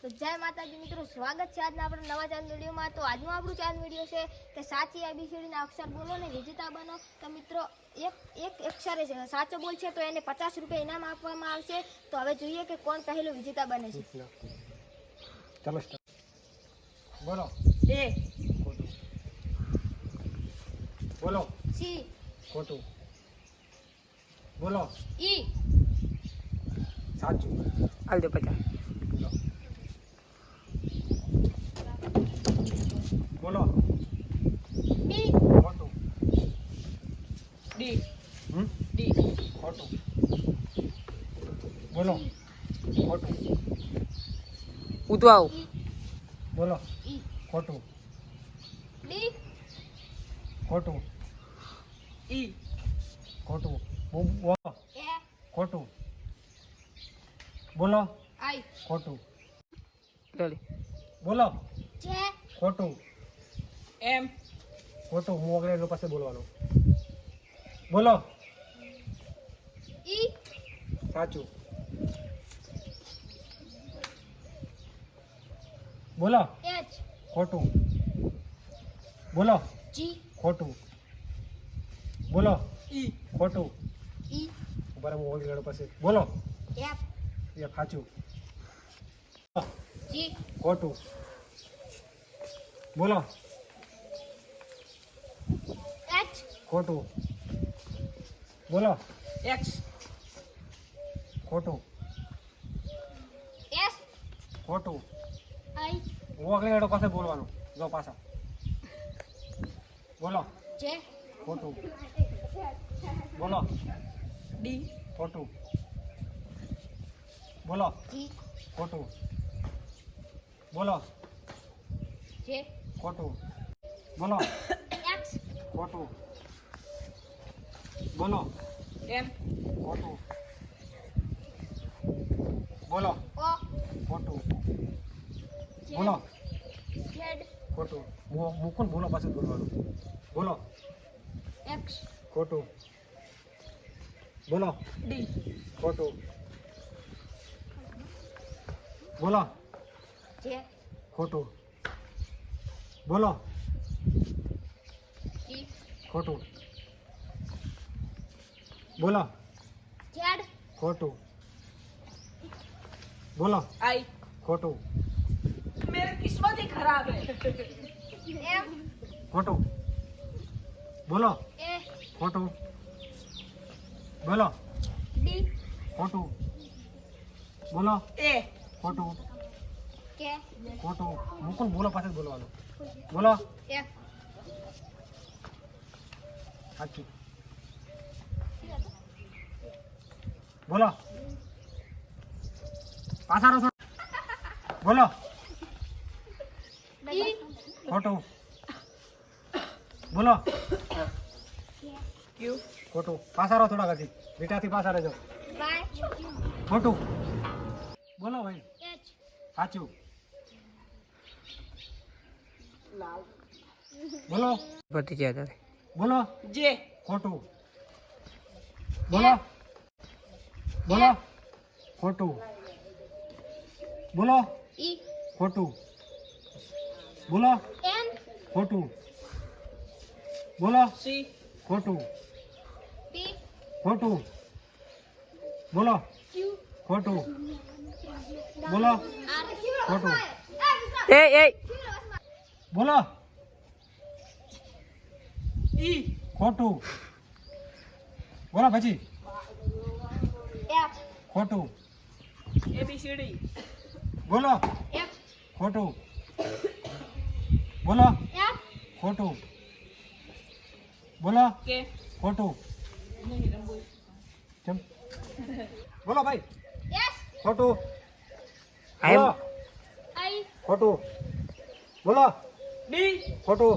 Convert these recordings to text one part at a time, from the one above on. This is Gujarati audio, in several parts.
તો જય માતાજી મિત્રો, સ્વાગત છે આજના આપણા નવા ચાંદ વિડીયોમાં। તો આજનો આપણું ચાંદ વિડીયો છે કે સાચી ABCDના અક્ષર બોલો ને વિજેતા બનો। તો મિત્રો એક અક્ષર સાચો બોલ છે તો એને 50 રૂપિયા ઇનામ આપવામાં આવશે। તો હવે જોઈએ કે કોણ પહેલો વિજેતા બને છે। ચાલો બોલો। એ ખોટું। બોલો। સી ખોટું। બોલો। ઈ સાચું। હાલ દો 50। બોલો। બી ખોટું। ડી ડી ખોટું। બોલો। ખોટું। ઉતવાવ ઈ બોલો। ઈ ખોટું। ડી ખોટું। ઈ ખોટું। બોલો। એ ખોટું। બોલો। આઈ ખોટું। ચાલી બોલો। જે ખોટું। એમ ખોટું। હું આગળ પાસે બોલવાનું। બોલો। ઈ સાચું। બોલો। એચ ખોટું। બોલો। જી ખોટું। બોલો। ઈ ખોટું। ઈ બરાબર હું આગળ પાસે બોલો। એફ એ સાચું। જી ખોટું। બોલો। એચ ખોટું। બોલો। એક્સ ખોટું। એસ ખોટું। આઈ હું આગળ પાસે બોલવાનું જો પાછા બોલો। જે ખોટું। બોલો। ડી ખોટું। બોલો। જી ખોટું। બોલો। જે ખોટું। બોલો। એક્સ ખોટું। બોલો। એમ ખોટું। બોલો। ઓ ખોટું। બોલો। ઝેડ ખોટું। મુકુન બોલો પાછું બોલવાનું બોલો। એક્સ ખોટું। બોલો। ડી ખોટું। બોલો। જે ખોટું। બોલો। ઈ ખોટું। બોલો। ઝેડ ખોટું। બોલો। आई ખોટું। मेरी किस्मत ही खराब है એમ ખોટું। બોલો। એ ખોટું। બોલો। ડી ખોટું। બોલો। ए ખોટું। કે ખોટું। મુકુન બોલો પાછળ બોલવાનું બોલો। એફ સાચું। બોલો। પાછળ છો બોલો। ઈ ખોટું। બોલો। क्यू ખોટું। પાછળ થોડા હજી બેટાથી પાછળ રહેજો વાય ખોટું। બોલો ભાઈ એચ સાચું। બોલો। पति ज्यादा બોલો। जे ખોટું। બોલો। બોલો। ખોટું। બોલો। ઈ ખોટું। બોલો। એન ખોટું। બોલો। सी ખોટું। પી ખોટું। બોલો। ક્યુ ખોટું। બોલો। આર ખોટું। ए ए બોલો। ई ખોટું। બોલો પછી એફ ખોટું। ए बी सी डी બોલો। એફ ખોટું। બોલો। એફ ખોટું। બોલો। के ખોટું। नहीं रंबू કેમ બોલો ભાઈ એસ ખોટું। आई બોલો। આઈ ખોટું। બોલો। डी ખોટું।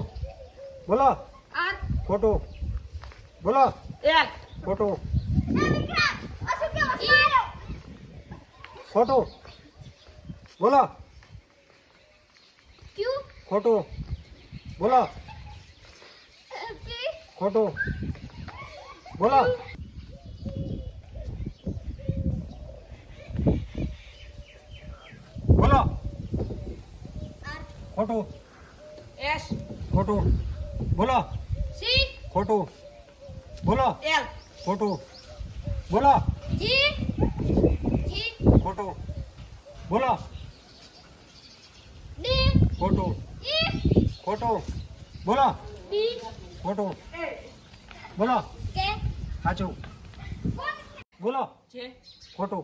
બોલો। આર ખોટું। બોલો। एक ખોટું। દીકરા અસુ કે વસ્તુ ખોટું। બોલો। ક્યુ ખોટું। બોલો। પી ખોટું। બોલો। બોલો। ખોટું. એસ ખોટું. બોલો. સી ખોટું. બોલો. એલ ખોટું. બોલો. જી જી ખોટું. બોલો. ડી ખોટું. ઈ ખોટું. બોલો. બી ખોટું. બોલો. કે સાચું. બોલો. જે ખોટું.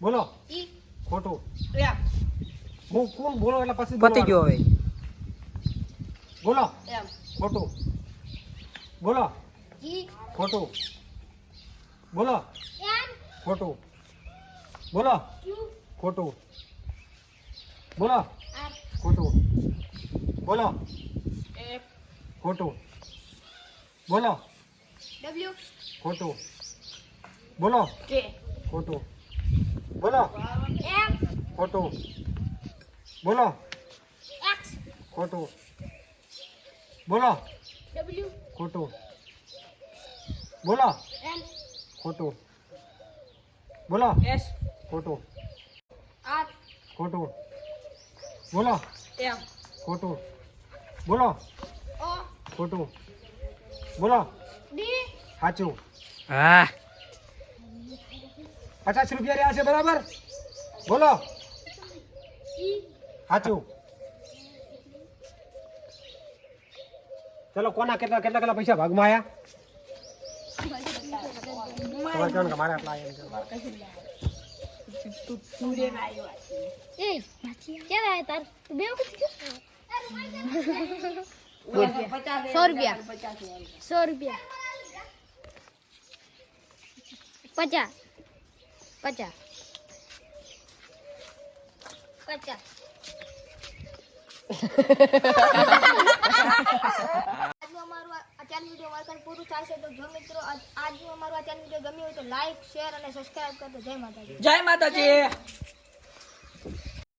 બોલો. ઈ ખોટું. એમ હું કોણ બોલો એટલે પછી પતી ગયો હવે બોલો. એમ ખોટું. બોલો. જી ખોટું. બોલો. એન ખોટું. બોલો. ક્યુ ખોટું. બોલો. આર ખોટું. બોલો. એફ ખોટું. બોલો. ડબલ્યુ ખોટું. બોલો. કે ખોટું. બોલો. એમ ખોટું. બોલો. એક્સ ખોટું. બોલો. ડબલ્યુ ખોટું. બોલો. એન ખોટું. બોલો. એસ ખોટું. આર ખોટું. બોલો. એમ ખોટું. બોલો. ઓ ખોટું. બોલો. ડી સાચું. હા 50 રૂપિયા રહ્યા છે બરાબર. બોલો. ઈ સાચું. ચલો કોના કેટલા કેટલા કેટલા પૈસા ભાગમાં આયા? તમારે કહેવાનું કે મારે આટલા આયા એમ કે. તું રે ના આવ્યો એ ક્યારે આયા તાર તું બે વખત ગયો 100 રૂપિયા 100 રૂપિયા 50 50 50 આજનું અમારું આ ચેનલ વિડીયો મારકન પૂરું થશે તો જો મિત્રો આજનું અમારું આ ચેનલ વિડીયો ગમ્યું હોય તો લાઈક શેર અને સબસ્ક્રાઇબ કરજો. જય માતાજી. જય માતાજી